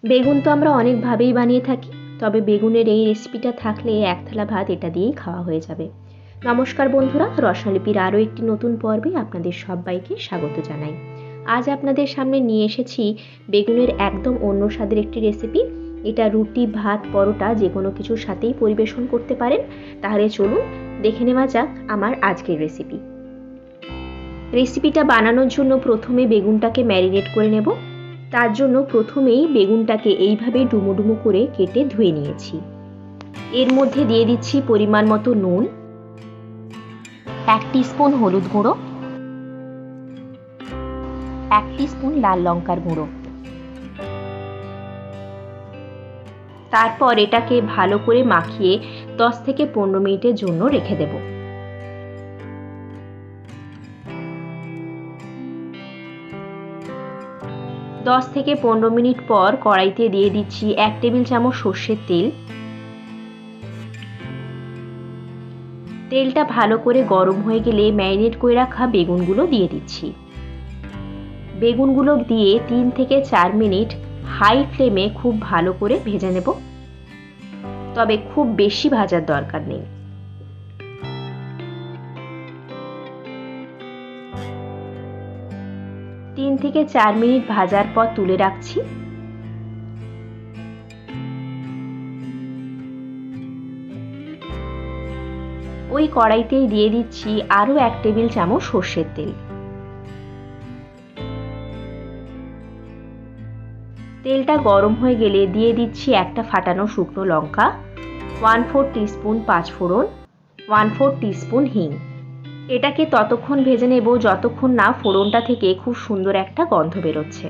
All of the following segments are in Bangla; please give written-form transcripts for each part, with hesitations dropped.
বেগুন তো আমরা অনেকভাবেই বানিয়ে থাকি, তবে বেগুনের এই রেসিপিটা থাকলে এক থালা ভাত এটা দিয়েই খাওয়া হয়ে যাবে। নমস্কার বন্ধুরা, রসনালিপির আরও একটি নতুন পর্বে আপনাদের সবাইকে স্বাগত জানাই। আজ আপনাদের সামনে নিয়ে এসেছি বেগুনের একদম অন্য স্বাদের একটি রেসিপি। এটা রুটি, ভাত, পরোটা যে কোনো কিছুর সাথেই পরিবেশন করতে পারেন। তাহলে চলুন দেখে নেওয়া যাক আমার আজকের রেসিপিটা বানানোর জন্য প্রথমে বেগুনটাকে ম্যারিনেট করে নেব। তার জন্য প্রথমেই বেগুনটাকে এইভাবে ডুমো ডুমো করে কেটে ধুয়ে নিয়েছি। এর মধ্যে দিয়ে দিচ্ছি পরিমাণ মতো নুন, 1 টিস্পুন হলুদ গুঁড়ো, 1 টিস্পুন লাল লঙ্কার গুঁড়ো। তারপর এটাকে ভালো করে মাখিয়ে 10 থেকে 15 মিনিটের জন্য রেখে দেব। দশ থেকে 15 মিনিট পর কড়াইতে দিয়ে দিচ্ছি 1 টেবিল চামচ সর্ষের তেল। তেলটা ভালো করে গরম হয়ে গেলে ম্যারিনেট করে রাখা বেগুনগুলো দিয়ে দিচ্ছি। বেগুনগুলো দিয়ে 3 থেকে 4 মিনিট হাই ফ্লেমে খুব ভালো করে ভেজে নেব, তবে খুব বেশি ভাজার দরকার নেই। তিন থেকে 4 মিনিট ভাজার পর তুলে রাখছি। ওই কড়াইতেই দিয়ে দিচ্ছি আরও 1 টেবিল চামচ সর্ষের তেল। তেলটা গরম হয়ে গেলে দিয়ে দিচ্ছি একটা ফাটানো শুকনো লঙ্কা, 1/4 টিস্পুন পাঁচফোড়ন, 1/4 টিস্পুন হিং। এটাকে ততক্ষণ ভেজে নেব যতক্ষণ না ফোড়নটা থেকে খুব সুন্দর একটা গন্ধ বেরোচ্ছে।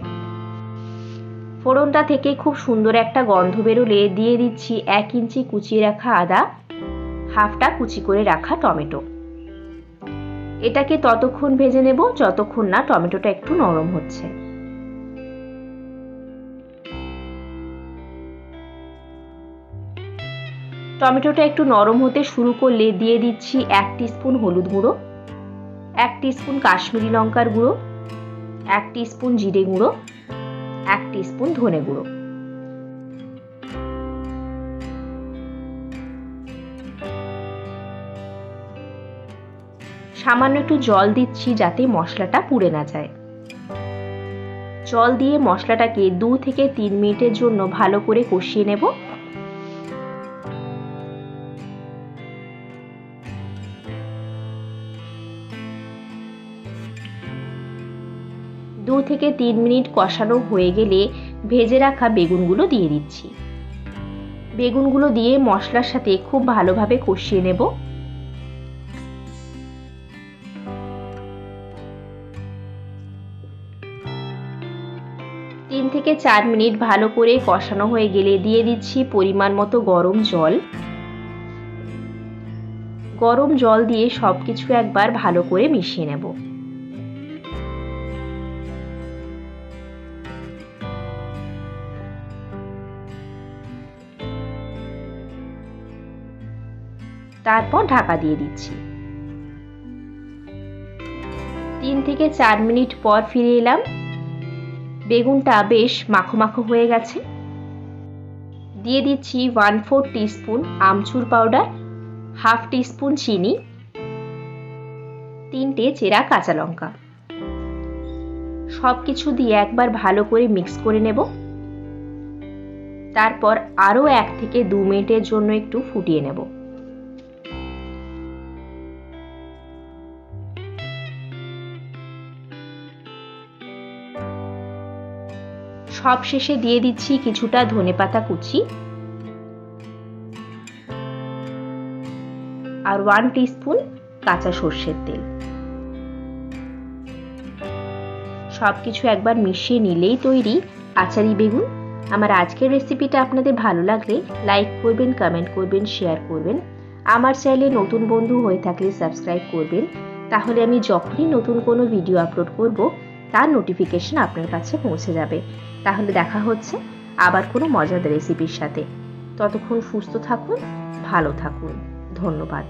ফোড়নটা থেকে খুব সুন্দর একটা গন্ধ বেরোলে দিয়ে দিচ্ছি 1 ইঞ্চি কুচিয়ে রাখা আদা, হাফটা কুচি করে রাখা টমেটো। এটাকে ততক্ষণ ভেজে নেব যতক্ষণ না টমেটোটা একটু নরম হচ্ছে। টমেটোটা একটু নরম হতে শুরু করলে দিয়ে দিচ্ছি 1 টিস্পুন হলুদ গুঁড়ো, 1 টিস্পুন কাশ্মীরি লঙ্কার গুঁড়ো, 1 টিস্পুন জিরে গুঁড়ো, 1 টিস্পুন ধনে গুঁড়ো। সামান্য একটু জল দিচ্ছি যাতে মশলাটা পুড়ে না যায়। জল দিয়ে মশলাটাকে 2 থেকে 3 মিনিটের জন্য ভালো করে কষিয়ে নেব। 2 থেকে 3 মিনিট কষানো হয়ে গেলে ভেজে রাখা বেগুনগুলো দিয়ে দিচ্ছি। বেগুনগুলো দিয়ে মশলার সাথে খুব ভালোভাবে কষিয়ে নেব। তিন থেকে 4 মিনিট ভালো করে কষানো হয়ে গেলে দিয়ে দিচ্ছি পরিমাণ মতো গরম জল। গরম জল দিয়ে সবকিছু একবার ভালো করে মিশিয়ে নেব। তারপর ঢাকা দিয়ে দিচ্ছি। 3 থেকে 4 মিনিট পর ফিরে এলাম। বেগুনটা বেশ মাখো মাখো হয়ে গেছে। দিয়ে দিচ্ছি 1/4 টিস্পুন আমচুর পাউডার, হাফ টিস্পুন চিনি, 3টে চেরা কাঁচা লঙ্কা। সব কিছু দিয়ে একবার ভালো করে মিক্স করে নেব। তারপর আরও 1 থেকে 2 মিনিটের জন্য একটু ফুটিয়ে নেব। সব শেষে দিয়ে দিচ্ছি কিছুটা ধনেপাতা কুচি আর 1 টিস্পুন কাঁচা সর্ষের তেল। সবকিছু একবার মিশিয়ে নিলেই তৈরি আচারি বেগুন। আমার আজকের রেসিপিটা আপনাদের ভালো লাগলে লাইক করবেন, কমেন্ট করবেন, শেয়ার করবেন। আমার চ্যানেলে নতুন বন্ধু হয়ে থাকলে সাবস্ক্রাইব করবেন, তাহলে আমি যখনই নতুন কোনো ভিডিও আপলোড করব তার নোটিফিকেশন আপনার কাছে পৌঁছে যাবে। তাহলে দেখা হচ্ছে আবার কোনো মজাদার রেসিপির সাথে। ততক্ষণ সুস্থ থাকুন, ভালো থাকুন। ধন্যবাদ।